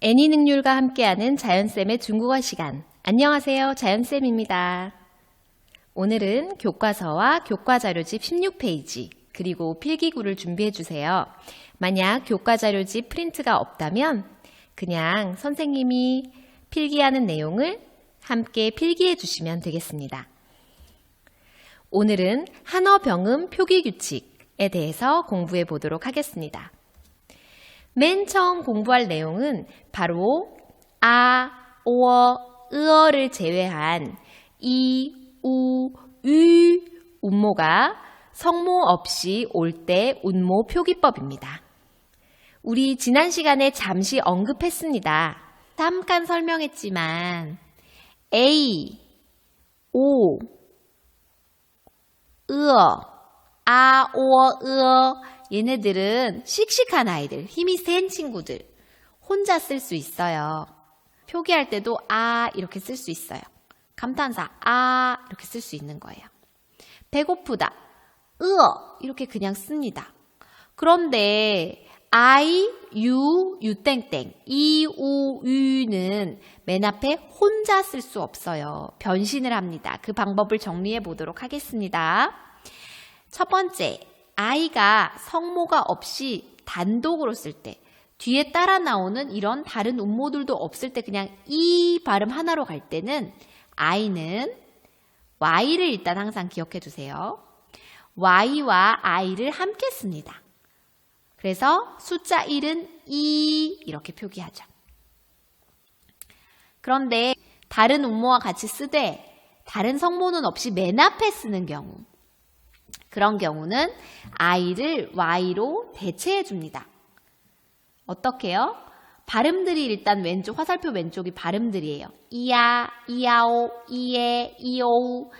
애니 능률과 함께하는 자연쌤의 중국어 시간. 안녕하세요. 자연쌤입니다. 오늘은 교과서와 교과자료집 16페이지 그리고 필기구를 준비해주세요. 만약 교과자료집 프린트가 없다면 그냥 선생님이 필기하는 내용을 함께 필기해 주시면 되겠습니다. 오늘은 한어 병음 표기 규칙에 대해서 공부해 보도록 하겠습니다. 맨 처음 공부할 내용은 바로 아, 오어, 으어를 제외한 이, 우, 유 운모가 성모 없이 올 때 운모 표기법입니다. 우리 지난 시간에 잠시 언급했습니다. 잠깐 설명했지만 A, 오, 으어, 아, 오어, 으어 얘네들은 씩씩한 아이들, 힘이 센 친구들 혼자 쓸 수 있어요. 표기할 때도 아 이렇게 쓸 수 있어요. 감탄사 아 이렇게 쓸 수 있는 거예요. 배고프다 으어 이렇게 그냥 씁니다. 그런데 I, you, 유땡땡 이, 우, 유는 맨 앞에 혼자 쓸 수 없어요. 변신을 합니다. 그 방법을 정리해 보도록 하겠습니다. 첫 번째 I가 성모가 없이 단독으로 쓸 때 뒤에 따라 나오는 이런 다른 음모들도 없을 때 그냥 이 발음 하나로 갈 때는 I는 Y를 일단 항상 기억해 두세요. Y와 I를 함께 씁니다. 그래서 숫자 1은 이 이렇게 표기하죠. 그런데 다른 음모와 같이 쓰되 다른 성모는 없이 맨 앞에 쓰는 경우 그런 경우는 I를 Y로 대체해 줍니다. 어떻게요? 발음들이 일단 왼쪽, 화살표 왼쪽이 발음들이에요. 이야, 이야오, 이에, 이오우.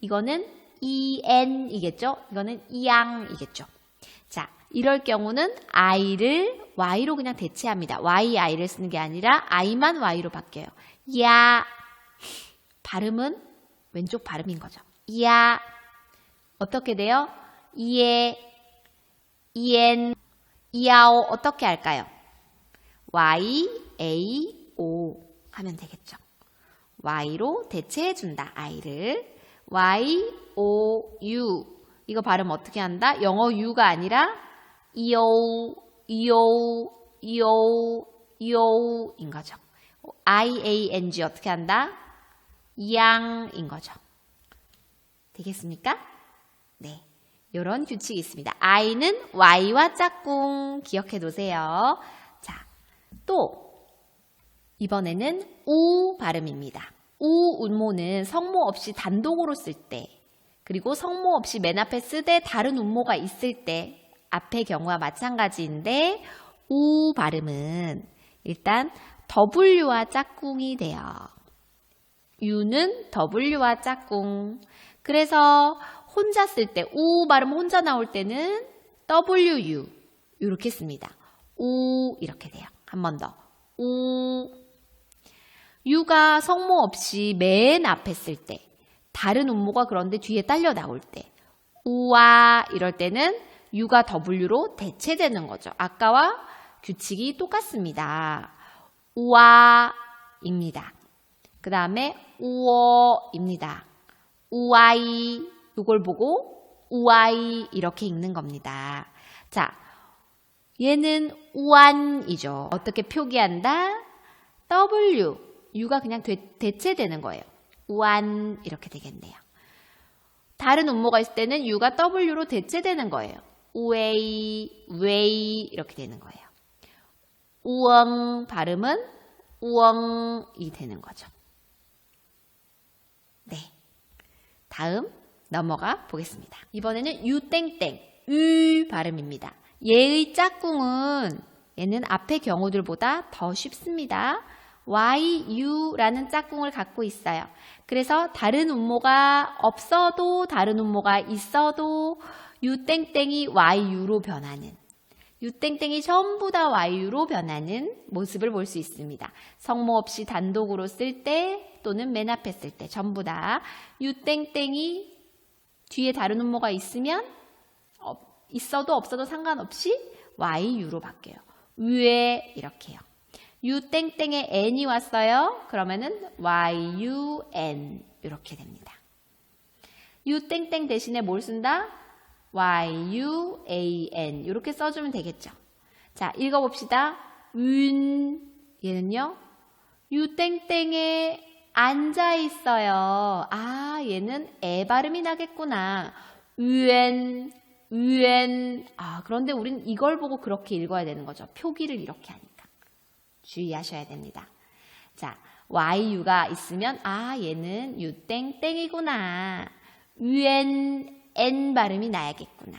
이거는 이엔이겠죠? 이거는 이양이겠죠? 자, 이럴 경우는 I를 Y로 그냥 대체합니다. Y, I를 쓰는 게 아니라 I만 Y로 바뀌어요. 야, 발음은 왼쪽 발음인 거죠. 야. 어떻게 돼요? 이에, 이엔, 이아오 어떻게 할까요? Y, A, O 하면 되겠죠. Y로 대체해준다. I를. Y, O, U 이거 발음 어떻게 한다? 영어 U가 아니라 이오, 이오, 이오, 이오인 거죠. I-A-N-G 어떻게 한다? 양인 거죠. 되겠습니까? 네, 이런 규칙이 있습니다. I는 Y와 짝꿍 기억해 놓으세요. 자, 또 이번에는 우 발음입니다. 우 운모는 성모 없이 단독으로 쓸 때 그리고 성모 없이 맨 앞에 쓰되 다른 운모가 있을 때 앞의 경우와 마찬가지인데 우 발음은 일단 W와 짝꿍이 돼요. U는 W와 짝꿍. 그래서 혼자 쓸 때, 우 발음 혼자 나올 때는 WU 이렇게 씁니다. 우 이렇게 돼요. 한 번 더. 우. U가 성모 없이 맨 앞에 쓸 때, 다른 음모가 그런데 뒤에 딸려 나올 때, 우와 이럴 때는 U가 W로 대체되는 거죠. 아까와 규칙이 똑같습니다. 우와입니다. 그 다음에 우어입니다. 우아이 이걸 보고 우아이 이렇게 읽는 겁니다. 자, 얘는 우안이죠. 어떻게 표기한다? W, U가 그냥 대체되는 거예요. 우안 이렇게 되겠네요. 다른 음모가 있을 때는 U가 W로 대체되는 거예요. 우웨이, 웨이 이렇게 되는 거예요. 우엉 발음은 우엉이 되는 거죠. 네, 다음 넘어가 보겠습니다. 이번에는 유땡땡, 유 발음입니다. 얘의 짝꿍은 얘는 앞의 경우들보다 더 쉽습니다. Y, U라는 짝꿍을 갖고 있어요. 그래서 다른 음모가 없어도 다른 음모가 있어도 유땡땡이 YU로 변하는 유땡땡이 전부 다 YU로 변하는 모습을 볼 수 있습니다. 성모 없이 단독으로 쓸 때 또는 맨 앞에 쓸 때 전부 다 유땡땡이 뒤에 다른 음모가 있으면 있어도 없어도 상관없이 YU로 바뀌어요. 위에 이렇게요. U 땡땡에 N이 왔어요. 그러면은 YUN 이렇게 됩니다. U 땡땡 대신에 뭘 쓴다? YUAN 이렇게 써주면 되겠죠. 자, 읽어봅시다. 얘는요. U 땡땡에 앉아 있어요. 아, 얘는 애 발음이 나겠구나. 유엔. 아, 그런데 우린 이걸 보고 그렇게 읽어야 되는 거죠. 표기를 이렇게 하니까. 주의하셔야 됩니다. 자, YU가 있으면 아, 얘는 U 땡땡이구나. 유엔, N 발음이 나야겠구나.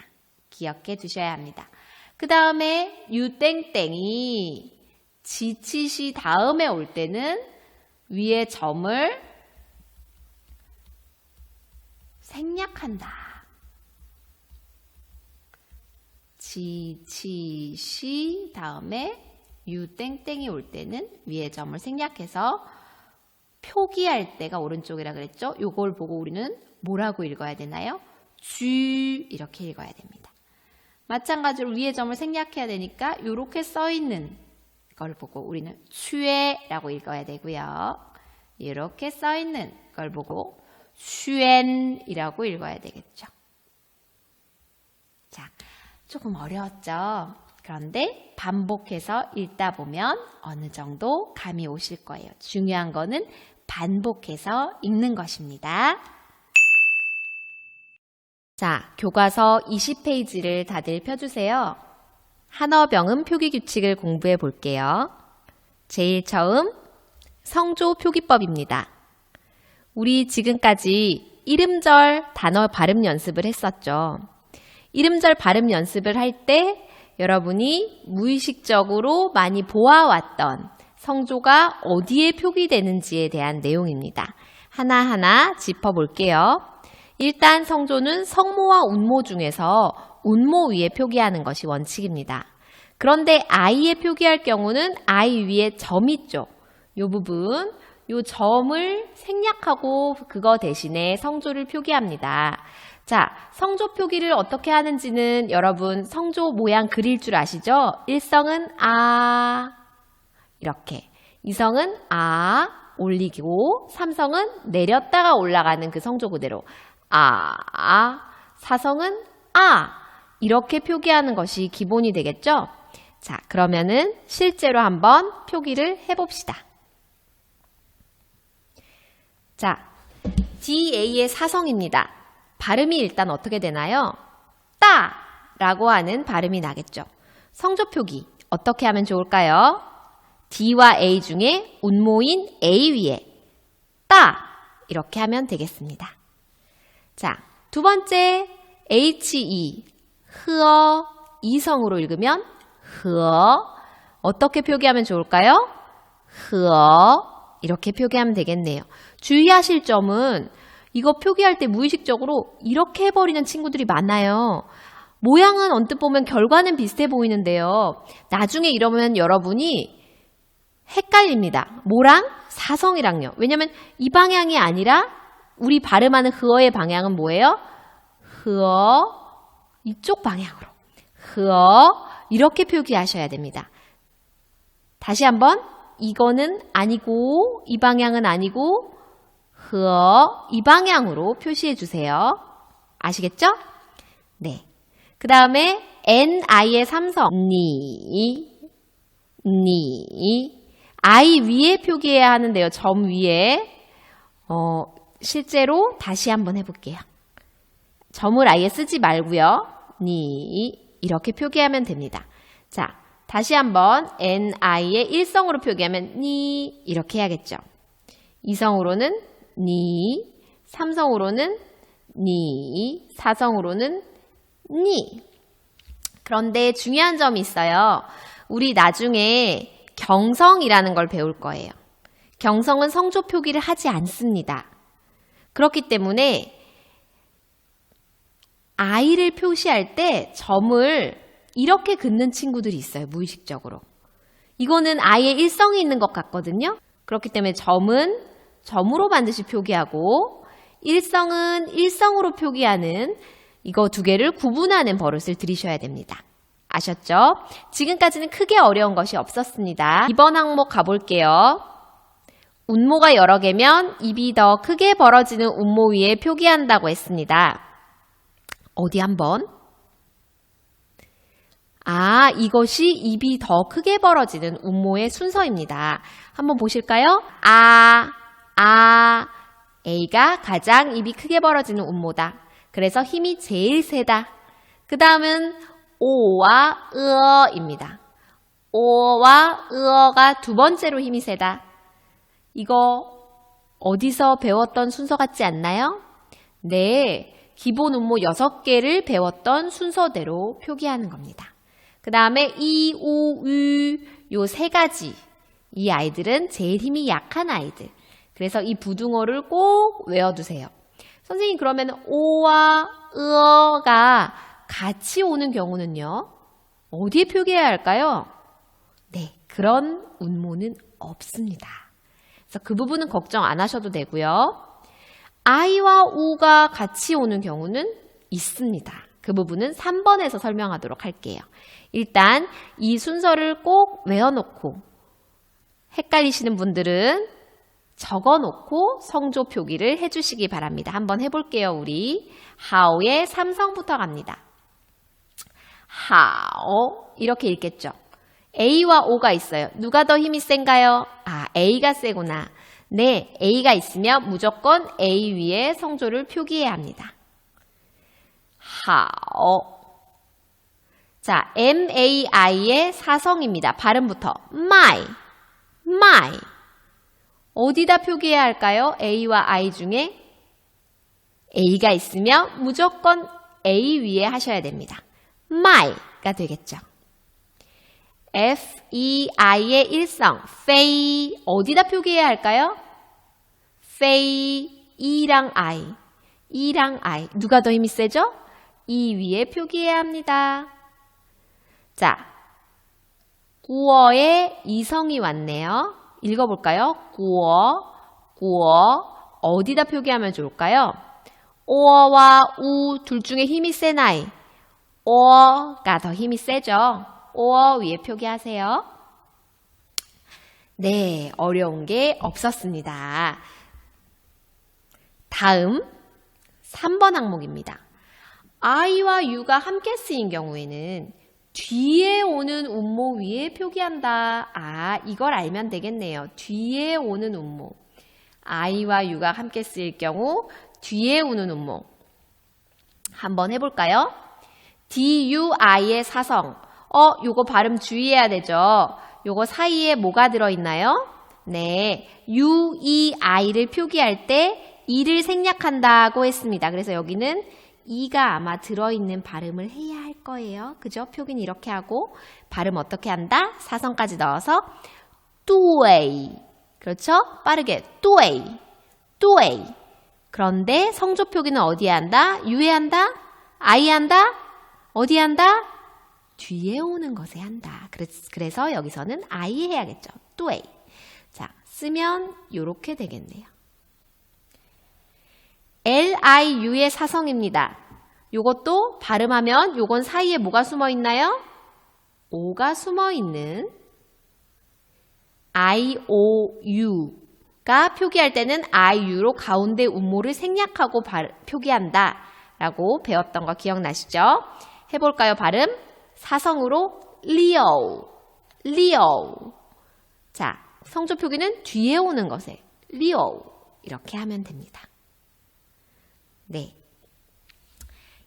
기억해 두셔야 합니다. 그 다음에 U 땡땡이 지치시 다음에 올 때는 위에 점을 생략한다. 지치시 다음에 U 땡땡이 올 때는 위에 점을 생략해서 표기할 때가 오른쪽이라 그랬죠? 요걸 보고 우리는 뭐라고 읽어야 되나요? 쥐 이렇게 읽어야 됩니다. 마찬가지로 위에 점을 생략해야 되니까 이렇게 써있는 걸 보고 우리는 취에라고 읽어야 되고요. 이렇게 써있는 걸 보고 슈엔이라고 읽어야 되겠죠. 자, 조금 어려웠죠? 그런데 반복해서 읽다 보면 어느 정도 감이 오실 거예요. 중요한 거는 반복해서 읽는 것입니다. 자, 교과서 20페이지를 다들 펴주세요. 한어병음 표기규칙을 공부해 볼게요. 제일 처음 성조 표기법입니다. 우리 지금까지 이름절 단어 발음 연습을 했었죠. 이름절 발음 연습을 할 때 여러분이 무의식적으로 많이 보아왔던 성조가 어디에 표기되는지에 대한 내용입니다. 하나하나 짚어볼게요. 일단 성조는 성모와 운모 중에서 운모 위에 표기하는 것이 원칙입니다. 그런데 아이에 표기할 경우는 아이 위에 점 있죠. 이 부분, 이 점을 생략하고 그거 대신에 성조를 표기합니다. 자, 성조 표기를 어떻게 하는지는 여러분 성조 모양 그릴 줄 아시죠? 1성은 아 이렇게, 2성은 아 올리고 3성은 내렸다가 올라가는 그 성조 그대로 아, 4성은 아 이렇게 표기하는 것이 기본이 되겠죠? 자, 그러면은 실제로 한번 표기를 해봅시다. 자, DA의 4성입니다. 발음이 일단 어떻게 되나요? 따라고 하는 발음이 나겠죠. 성조 표기 어떻게 하면 좋을까요? D와 A 중에 운모인 A 위에 따 이렇게 하면 되겠습니다. 자, 두 번째 HE 흐어 이성으로 읽으면 흐어 어떻게 표기하면 좋을까요? 흐어 이렇게 표기하면 되겠네요. 주의하실 점은 이거 표기할 때 무의식적으로 이렇게 해버리는 친구들이 많아요. 모양은 언뜻 보면 결과는 비슷해 보이는데요. 나중에 이러면 여러분이 헷갈립니다. 뭐랑? 사성이랑요. 왜냐면 이 방향이 아니라 우리 발음하는 흐어의 방향은 뭐예요? 흐어 이쪽 방향으로 흐어 이렇게 표기하셔야 됩니다. 다시 한번 이거는 아니고 이 방향은 아니고 흐어 이 방향으로 표시해 주세요. 아시겠죠? 네. 그 다음에 NI의 3성 니 I 위에 표기해야 하는데요. 점 위에 실제로 다시 한번 해볼게요. 점을 아예 쓰지 말고요. 니 이렇게 표기하면 됩니다. 자, 다시 한번 NI의 1성으로 표기하면 니 이렇게 해야겠죠. 2성으로는 니, 3성으로는 니, 4성으로는 니. 그런데 중요한 점이 있어요. 우리 나중에 경성이라는 걸 배울 거예요. 경성은 성조 표기를 하지 않습니다. 그렇기 때문에 아이를 표시할 때 점을 이렇게 긋는 친구들이 있어요. 무의식적으로. 이거는 아이의 일성이 있는 것 같거든요. 그렇기 때문에 점은 점으로 반드시 표기하고 일성은 일성으로 표기하는 이거 두 개를 구분하는 버릇을 들이셔야 됩니다. 아셨죠? 지금까지는 크게 어려운 것이 없었습니다. 이번 항목 가볼게요. 운모가 여러 개면 입이 더 크게 벌어지는 운모 위에 표기한다고 했습니다. 어디 한번? 이것이 입이 더 크게 벌어지는 운모의 순서입니다. 한번 보실까요? A가 가장 입이 크게 벌어지는 운모다. 그래서 힘이 제일 세다. 그 다음은 오와 으어입니다. 오와 으어가 두 번째로 힘이 세다. 이거 어디서 배웠던 순서 같지 않나요? 네, 기본 운모 6개를 배웠던 순서대로 표기하는 겁니다. 그 다음에 이, 우, 유, 요 3가지. 이 아이들은 제일 힘이 약한 아이들. 그래서 이 부등호를 꼭 외워두세요. 선생님, 그러면 오와 으어가 같이 오는 경우는요? 어디에 표기해야 할까요? 네, 그런 운모는 없습니다. 그래서 그 부분은 걱정 안 하셔도 되고요. 아이와 우가 같이 오는 경우는 있습니다. 그 부분은 3번에서 설명하도록 할게요. 일단 이 순서를 꼭 외워놓고 헷갈리시는 분들은 적어놓고 성조 표기를 해주시기 바랍니다. 한번 해볼게요. 우리 하오의 삼성부터 갑니다. 하오 이렇게 읽겠죠. A와 O가 있어요. 누가 더 힘이 센가요? A가 세구나. 네, A가 있으면 무조건 A 위에 성조를 표기해야 합니다. 하오. 자, MAI의 사성입니다. 발음부터 my. 어디다 표기해야 할까요? A와 I 중에 A가 있으면 무조건 A 위에 하셔야 됩니다. my가 되겠죠. FEI의 일성, fei 어디다 표기해야 할까요? fei, E랑 I 누가 더 힘이 세죠? E 위에 표기해야 합니다. 자, 구어의 이성이 왔네요. 읽어볼까요? 구어 어디다 표기하면 좋을까요? 오어와 우 둘 중에 힘이 센 아이 오어가 더 힘이 세죠. 오어 위에 표기하세요. 네, 어려운 게 없었습니다. 다음 3번 항목입니다. I와 U가 함께 쓰인 경우에는 뒤에 오는 운모 위에 표기한다. 이걸 알면 되겠네요. 뒤에 오는 운모. I와 U가 함께 쓰일 경우 뒤에 오는 운모. 한번 해볼까요? DUI의 사성. 요거 발음 주의해야 되죠. 요거 사이에 뭐가 들어있나요? 네, UEI를 표기할 때 E를 생략한다고 했습니다. 그래서 여기는 E가 아마 들어있는 발음을 해야 할 거예요. 그죠? 표기는 이렇게 하고 발음 어떻게 한다? 사성까지 넣어서 뚜웨이. 그렇죠? 빠르게 뚜웨이. 그런데 성조 표기는 어디에 한다? U에 한다? I에 한다? 어디에 한다? 뒤에 오는 것에 한다. 그래서 여기서는 I 해야겠죠. 뚜웨이. 자, 쓰면 이렇게 되겠네요. LIU의 사성입니다. 요것도 발음하면 요건 사이에 뭐가 숨어 있나요? O가 숨어 있는 IOU가 표기할 때는 IU로 가운데 운모를 생략하고 표기한다 라고 배웠던 거 기억나시죠? 해볼까요? 발음? 사성으로 Leo. 자, 성조 표기는 뒤에 오는 것에 Leo 이렇게 하면 됩니다. 네,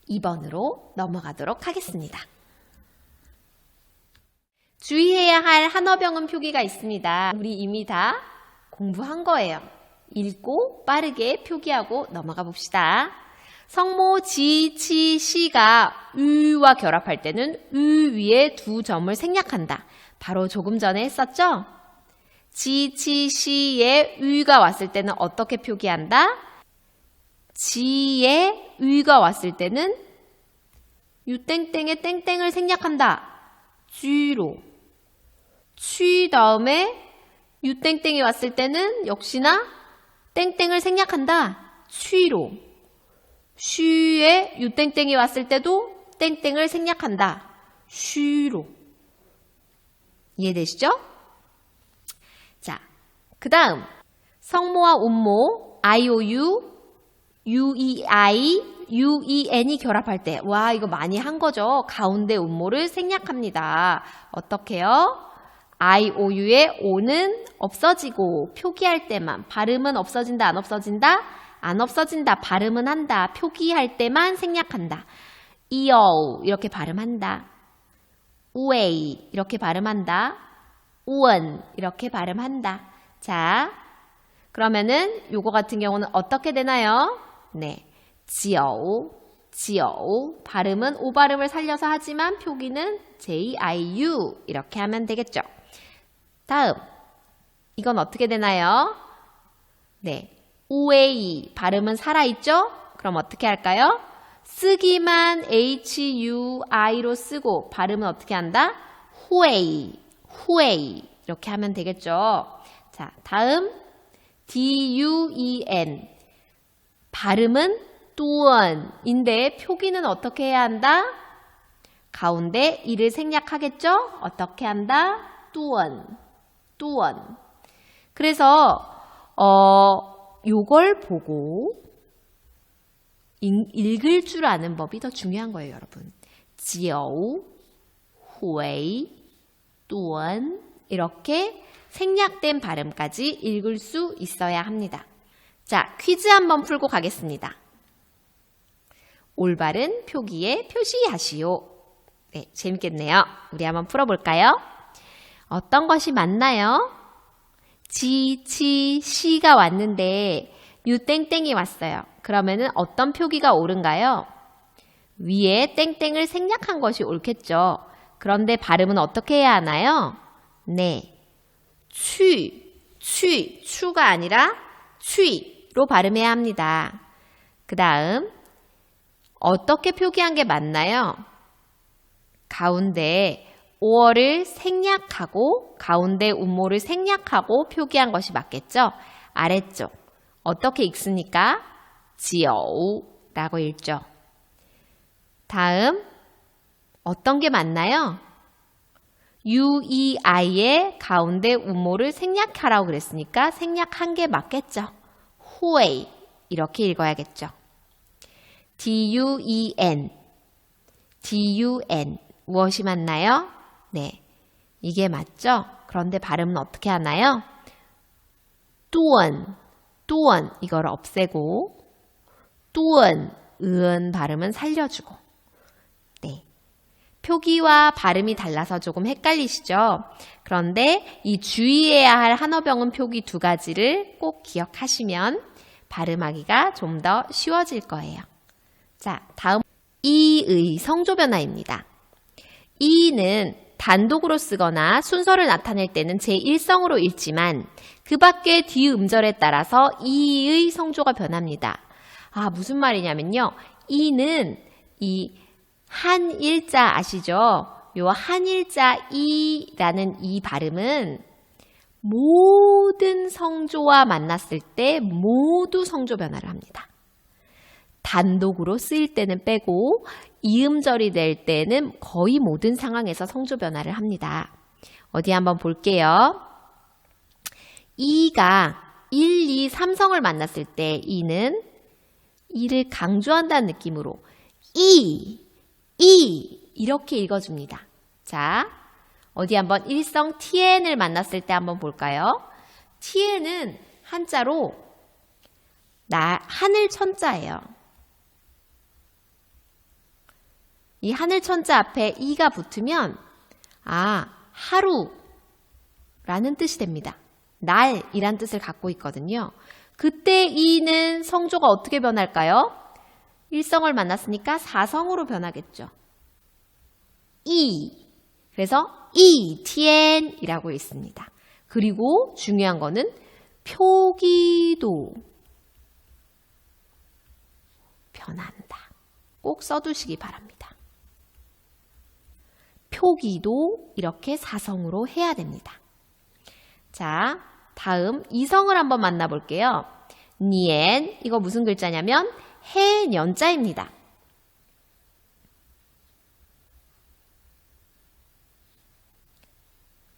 2번으로 넘어가도록 하겠습니다. 주의해야 할 한어병은 표기가 있습니다. 우리 이미 다 공부한 거예요. 읽고 빠르게 표기하고 넘어가 봅시다. 성모 지, 치, 시가 으와 결합할 때는 으 위에 두 점을 생략한다. 바로 조금 전에 했었죠? 지, 치, 시에 으가 왔을 때는 어떻게 표기한다? 지에 으가 왔을 때는 유땡땡에 땡땡을 생략한다. 쥐로. 취 다음에 유땡땡이 왔을 때는 역시나 땡땡을 생략한다. 취로. 쉬에 유땡땡이 왔을 때도 땡땡을 생략한다. 쉬로. 이해되시죠? 자, 그 다음 성모와 운모 IOU, UEI, UEN이 결합할 때 와 이거 많이 한 거죠. 가운데 운모를 생략합니다. 어떻게요? IOU의 O는 없어지고 표기할 때만 발음은 없어진다 안 없어진다? 안 없어진다. 발음은 한다. 표기할 때만 생략한다. EO 이렇게 발음한다. 우에이 이렇게 발음한다. 우원 이렇게 발음한다. 자, 그러면은 요거 같은 경우는 어떻게 되나요? 네, 지어우, 지어우 발음은 오 발음을 살려서 하지만 표기는 JIU 이렇게 하면 되겠죠. 다음, 이건 어떻게 되나요? 네, 우에이 발음은 살아있죠? 그럼 어떻게 할까요? 쓰기만 HUI로 쓰고 발음은 어떻게 한다? 후에이, 후에이 이렇게 하면 되겠죠. 자, 다음 DUEN 발음은 뚜언인데 표기는 어떻게 해야 한다? 가운데 이를 생략하겠죠? 어떻게 한다? 뚜언, 뚜언. 그래서 요걸 보고 읽을 줄 아는 법이 더 중요한 거예요, 여러분. 지어우, 후웨이, 뚜언 이렇게 생략된 발음까지 읽을 수 있어야 합니다. 자, 퀴즈 한번 풀고 가겠습니다. 올바른 표기에 표시하시오. 네, 재밌겠네요. 우리 한번 풀어볼까요? 어떤 것이 맞나요? 지, 치, 시가 왔는데 유땡땡이 왔어요. 그러면은 어떤 표기가 옳은가요? 위에 땡땡을 생략한 것이 옳겠죠. 그런데 발음은 어떻게 해야 하나요? 네, 추가 아니라 취로 발음해야 합니다. 그 다음 어떻게 표기한 게 맞나요? 가운데 오어를 생략하고 가운데 운모를 생략하고 표기한 것이 맞겠죠? 아래쪽 어떻게 읽습니까? 지어우 라고 읽죠. 다음 어떤 게 맞나요? UEI의 가운데 운모를 생략하라고 그랬으니까 생략한 게 맞겠죠. 후웨이 이렇게 읽어야겠죠. DUEN DUN 무엇이 맞나요? 네, 이게 맞죠? 그런데 발음은 어떻게 하나요? 뚜언 이걸 없애고 뚜언 은 발음은 살려주고. 네, 표기와 발음이 달라서 조금 헷갈리시죠? 그런데 이 주의해야 할 한어병은 표기 두 가지를 꼭 기억하시면 발음하기가 좀 더 쉬워질 거예요. 자, 다음 이의 성조 변화입니다. 이는 단독으로 쓰거나 순서를 나타낼 때는 제1성으로 읽지만 그 밖의 뒤음절에 따라서 이의 성조가 변합니다. 아, 무슨 말이냐면요. 이는 이 한일자 아시죠? 요 한일자 이라는 이 발음은 모든 성조와 만났을 때 모두 성조 변화를 합니다. 단독으로 쓰일 때는 빼고 이음절이 될 때는 거의 모든 상황에서 성조 변화를 합니다. 어디 한번 볼게요. 이가 1, 2, 3성을 만났을 때 이는 이를 강조한다는 느낌으로 이렇게 읽어줍니다. 자, 어디 한번 일성 tn을 만났을 때 한번 볼까요? tn은 한자로 하늘 천자예요. 이 하늘 천자 앞에 이가 붙으면 하루라는 뜻이 됩니다. 날이란 뜻을 갖고 있거든요. 그때 이는 성조가 어떻게 변할까요? 일성을 만났으니까 사성으로 변하겠죠. 그래서 tn이라고 있습니다. 그리고 중요한 거는 표기도 변한다. 꼭 써두시기 바랍니다. 표기도 이렇게 사성으로 해야 됩니다. 자, 다음 이성을 한번 만나볼게요. 니엔, 이거 무슨 글자냐면 해년자입니다.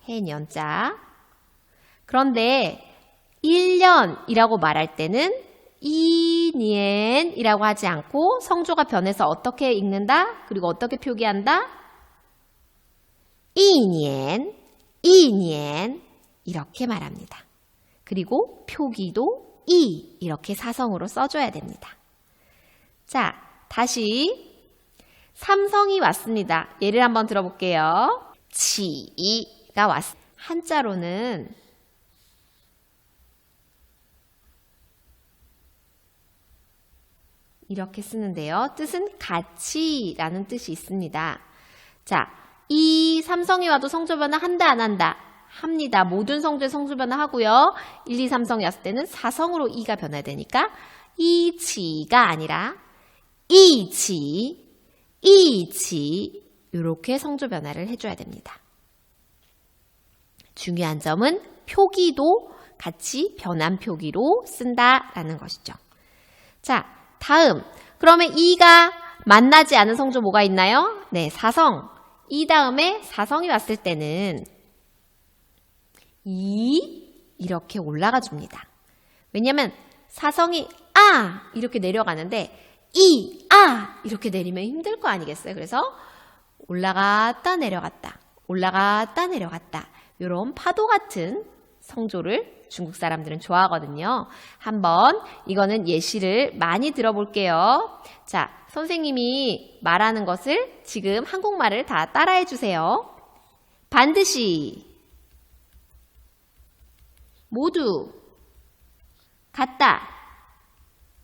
해년자. 그런데 1년이라고 말할 때는 2년이라고 하지 않고 성조가 변해서 어떻게 읽는다? 그리고 어떻게 표기한다? 2년, 2년 이렇게 말합니다. 그리고 표기도 이렇게 사성으로 써줘야 됩니다. 자, 다시 삼성이 왔습니다. 예를 한번 들어볼게요. 치가 왔습니다. 한자로는 이렇게 쓰는데요. 뜻은 같이라는 뜻이 있습니다. 자, 이 삼성이 와도 성조변화 한다 안 한다? 합니다. 모든 성조의 성조변화 하고요. 1, 2, 3성이 왔을 때는 사성으로 이가 변화되니까 이치가 아니라 이치 이렇게 성조 변화를 해줘야 됩니다. 중요한 점은 표기도 같이 변환 표기로 쓴다라는 것이죠. 자, 다음. 그러면 이가 만나지 않은 성조 뭐가 있나요? 네, 사성. 이 다음에 사성이 왔을 때는 이렇게 올라가 줍니다. 왜냐면 사성이 이렇게 내려가는데 이렇게 내리면 힘들 거 아니겠어요? 그래서 올라갔다 내려갔다 올라갔다 내려갔다 이런 파도 같은 성조를 중국 사람들은 좋아하거든요. 한번 이거는 예시를 많이 들어볼게요. 자, 선생님이 말하는 것을 지금 한국말을 다 따라해 주세요. 반드시 모두 같다.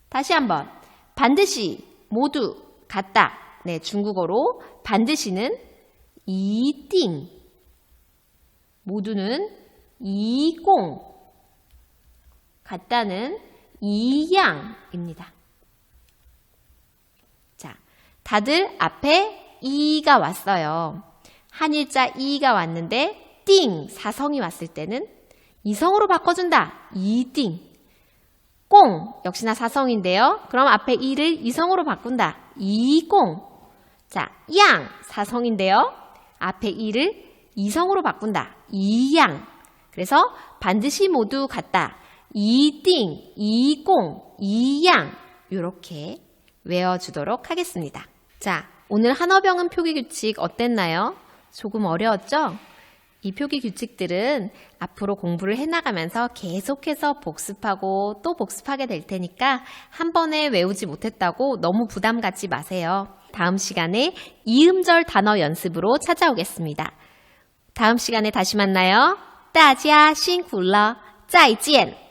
다시 한번 반드시 모두 같다. 네, 중국어로 반드시는 이띵, 모두는 이공, 같다는 이양입니다. 자, 다들 앞에 이가 왔어요. 한일자 이가 왔는데 띵, 사성이 왔을 때는 이성으로 바꿔준다. 이띵. 꽁, 역시나 사성인데요. 그럼 앞에 이를 이성으로 바꾼다. 이꽁. 자, 양, 사성인데요. 앞에 이를 이성으로 바꾼다. 이양. 그래서 반드시 모두 같다. 이띵, 이꽁, 이양 이렇게 외워주도록 하겠습니다. 자, 오늘 한어병은 표기규칙 어땠나요? 조금 어려웠죠? 이 표기규칙들은 앞으로 공부를 해나가면서 계속해서 복습하고 또 복습하게 될 테니까 한 번에 외우지 못했다고 너무 부담 갖지 마세요. 다음 시간에 이음절 단어 연습으로 찾아오겠습니다. 다음 시간에 다시 만나요. 大家辛苦了，再见。